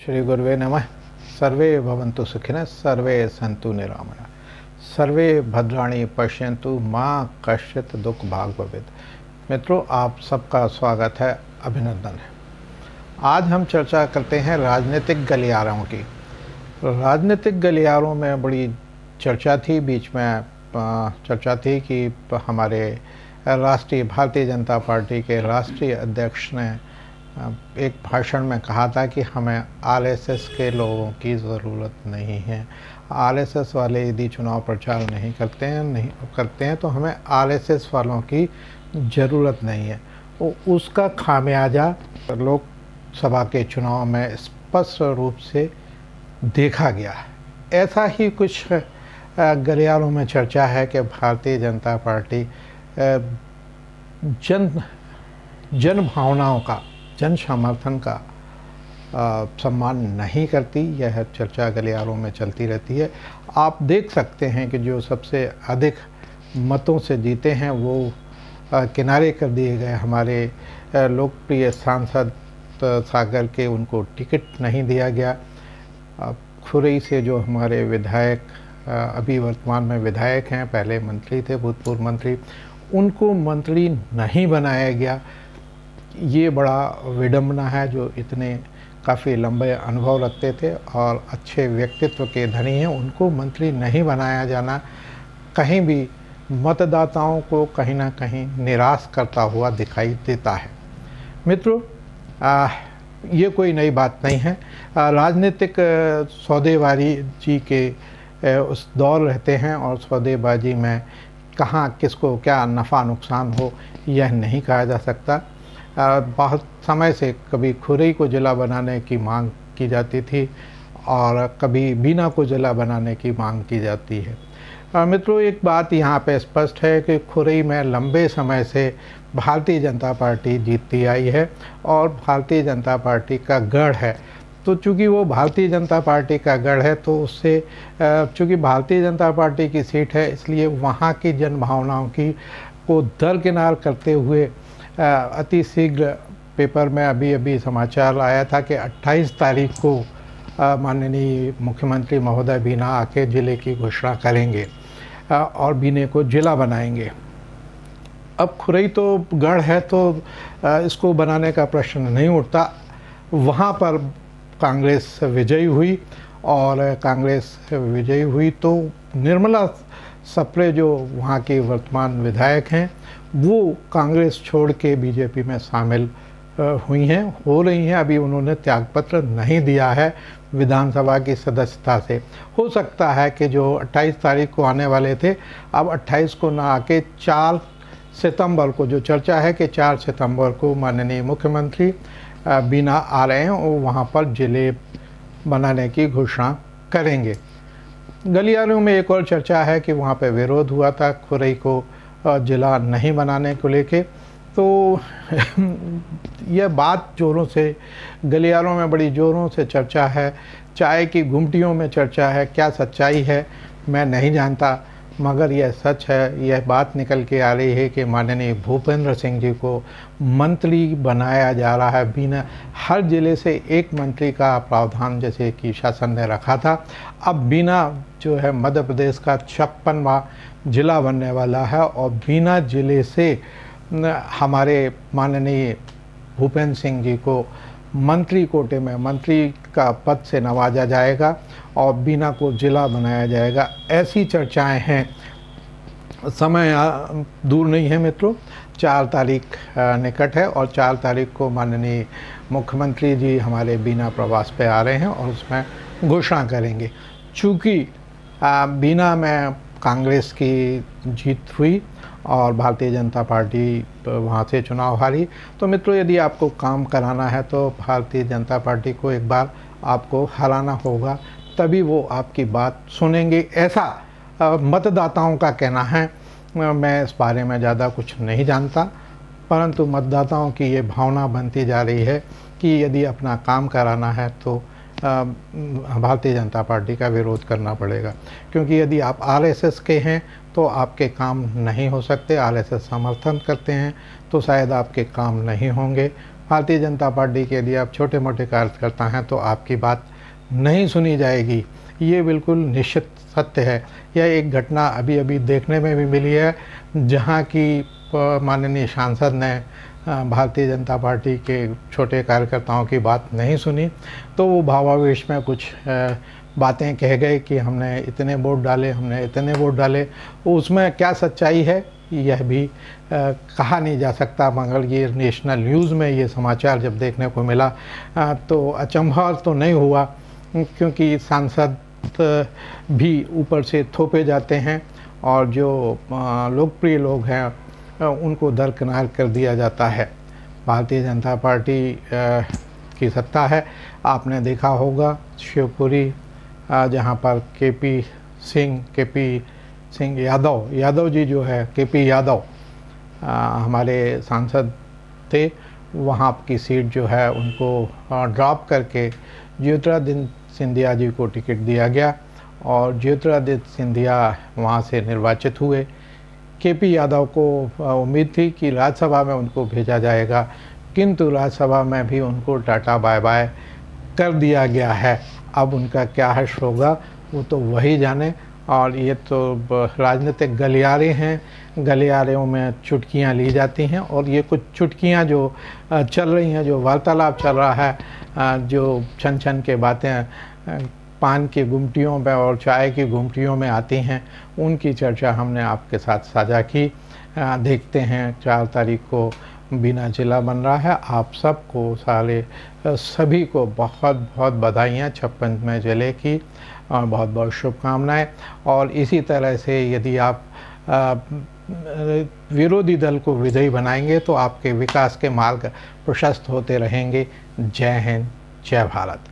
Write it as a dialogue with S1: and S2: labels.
S1: श्री गुरुवे नमः। सर्वे भवन्तु सुखिनः, सर्वे सन्तु निरामया, सर्वे भद्राणि पश्यन्तु, माँ कश्चित् दुख भाग भवेत्। मित्रों, आप सबका स्वागत है, अभिनंदन है। आज हम चर्चा करते हैं राजनीतिक गलियारों की। राजनीतिक गलियारों में बड़ी चर्चा थी, बीच में चर्चा थी कि हमारे राष्ट्रीय भारतीय जनता पार्टी के राष्ट्रीय अध्यक्ष ने एक भाषण में कहा था कि हमें आरएसएस के लोगों की ज़रूरत नहीं है। आरएसएस वाले यदि चुनाव प्रचार नहीं करते हैं तो हमें आरएसएस वालों की ज़रूरत नहीं है। उसका खामियाजा लोकसभा के चुनाव में स्पष्ट रूप से देखा गया है। ऐसा ही कुछ गलियारों में चर्चा है कि भारतीय जनता पार्टी जन भावनाओं का, जन समर्थन का सम्मान नहीं करती। यह चर्चा गलियारों में चलती रहती है। आप देख सकते हैं कि जो सबसे अधिक मतों से जीते हैं वो किनारे कर दिए गए हमारे लोकप्रिय सांसद सागर के, उनको टिकट नहीं दिया गया। खुरई से जो हमारे विधायक अभी वर्तमान में विधायक हैं, पहले मंत्री थे, भूतपूर्व मंत्री, उनको मंत्री नहीं बनाया गया। ये बड़ा विडंबना है। जो इतने काफ़ी लंबे अनुभव रखते थे और अच्छे व्यक्तित्व के धनी हैं, उनको मंत्री नहीं बनाया जाना कहीं भी मतदाताओं को कहीं ना कहीं निराश करता हुआ दिखाई देता है। मित्रों, ये कोई नई बात नहीं है। राजनीतिक सौदेबाजी जी के उस दौर रहते हैं और सौदेबाजी में कहाँ किसको क्या नफ़ा नुकसान हो यह नहीं कहा जा सकता। बहुत समय से कभी खुरई को ज़िला बनाने की मांग की जाती थी और कभी बीना को ज़िला बनाने की मांग की जाती है। मित्रों, एक बात यहाँ पे स्पष्ट है कि खुरई में लंबे समय से भारतीय जनता पार्टी जीतती आई है और भारतीय जनता पार्टी का गढ़ है। तो चूँकि वो भारतीय जनता पार्टी का गढ़ है तो उससे चूँकि भारतीय जनता पार्टी की सीट है, इसलिए वहाँ की जन भावनाओं की को दरकिनार करते हुए अति शीघ्र पेपर में अभी समाचार आया था कि 28 तारीख को माननीय मुख्यमंत्री महोदय बीना आके ज़िले की घोषणा करेंगे और बीने को ज़िला बनाएंगे। अब खुरई तो गढ़ है तो इसको बनाने का प्रश्न नहीं उठता। वहाँ पर कांग्रेस विजयी हुई और कांग्रेस विजयी हुई तो निर्मला सप्रे जो वहाँ के वर्तमान विधायक हैं वो कांग्रेस छोड़ के बीजेपी में शामिल हो रही हैं। अभी उन्होंने त्यागपत्र नहीं दिया है विधानसभा की सदस्यता से। हो सकता है कि जो 28 तारीख को आने वाले थे, अब 28 को ना आके 4 सितंबर को, जो चर्चा है कि 4 सितंबर को माननीय मुख्यमंत्री बीना आ रहे हैं और वहाँ पर ज़िले बनाने की घोषणा करेंगे। गलियारों में एक और चर्चा है कि वहाँ पे विरोध हुआ था खुरई को ज़िला नहीं बनाने को लेके। तो यह बात ज़ोरों से गलियारों में बड़ी ज़ोरों से चर्चा है। चाय की गुमटियों में चर्चा है। क्या सच्चाई है मैं नहीं जानता, मगर यह सच है। यह बात निकल के आ रही है कि माननीय भूपेंद्र सिंह जी को मंत्री बनाया जा रहा है। बीना हर ज़िले से एक मंत्री का प्रावधान जैसे कि शासन ने रखा था, अब बीना जो है मध्य प्रदेश का 56वां ज़िला बनने वाला है और बीना ज़िले से हमारे माननीय भूपेंद्र सिंह जी को मंत्री कोटे में मंत्री का पद से नवाजा जाएगा और बीना को ज़िला बनाया जाएगा। ऐसी चर्चाएं हैं। समय दूर नहीं है मित्रों, 4 तारीख निकट है और 4 तारीख को माननीय मुख्यमंत्री जी हमारे बीना प्रवास पे आ रहे हैं और उसमें घोषणा करेंगे। चूँकि बीना में कांग्रेस की जीत हुई और भारतीय जनता पार्टी वहाँ से चुनाव हारी, तो मित्रों यदि आपको काम कराना है तो भारतीय जनता पार्टी को एक बार आपको हराना होगा, तभी वो आपकी बात सुनेंगे। ऐसा मतदाताओं का कहना है। मैं इस बारे में ज़्यादा कुछ नहीं जानता, परंतु मतदाताओं की ये भावना बनती जा रही है कि यदि अपना काम कराना है तो भारतीय जनता पार्टी का विरोध करना पड़ेगा, क्योंकि यदि आप आरएसएस के हैं तो आपके काम नहीं हो सकते। आरएसएस समर्थन करते हैं तो शायद आपके काम नहीं होंगे। भारतीय जनता पार्टी के लिए आप छोटे मोटे कार्यकर्ता हैं तो आपकी बात नहीं सुनी जाएगी। ये बिल्कुल निश्चित सत्य है। यह एक घटना अभी अभी देखने में भी मिली है, जहाँ की माननीय सांसद ने भारतीय जनता पार्टी के छोटे कार्यकर्ताओं की बात नहीं सुनी, तो वो भावावेश में कुछ बातें कह गए कि हमने इतने वोट डाले, हमने इतने वोट डाले। उसमें क्या सच्चाई है यह भी कहा नहीं जा सकता, मगर ये नेशनल न्यूज़ में ये समाचार जब देखने को मिला तो अचंभा तो नहीं हुआ, क्योंकि सांसद भी ऊपर से थोपे जाते हैं और जो लोकप्रिय लोग हैं उनको दरकिनार कर दिया जाता है। भारतीय जनता पार्टी की सत्ता है। आपने देखा होगा शिवपुरी, जहाँ पर केपी सिंह यादव जी जो है, केपी यादव हमारे सांसद थे, वहाँ की सीट जो है उनको ड्रॉप करके ज्योतिरादित्य सिंधिया जी को टिकट दिया गया और ज्योतिरादित्य सिंधिया वहाँ से निर्वाचित हुए। केपी यादव को उम्मीद थी कि राज्यसभा में उनको भेजा जाएगा, किंतु राज्यसभा में भी उनको टाटा बाय बाय कर दिया गया है। अब उनका क्या हश्र होगा वो तो वही जाने। और ये तो राजनीतिक गलियारे हैं, गलियारों में चुटकियां ली जाती हैं और ये कुछ चुटकियां जो चल रही हैं, जो वार्तालाप चल रहा है, जो छन छन के बातें पान की गुमटियों में और चाय की गुमटियों में आती हैं, उनकी चर्चा हमने आपके साथ साझा की। देखते हैं 4 तारीख को बीना जिला बन रहा है। आप सबको सभी को बहुत बहुत बधाइयाँ 56वें जिले की और बहुत बहुत शुभकामनाएं। और इसी तरह से यदि आप विरोधी दल को विजयी बनाएंगे तो आपके विकास के मार्ग प्रशस्त होते रहेंगे। जय हिंद, जय भारत।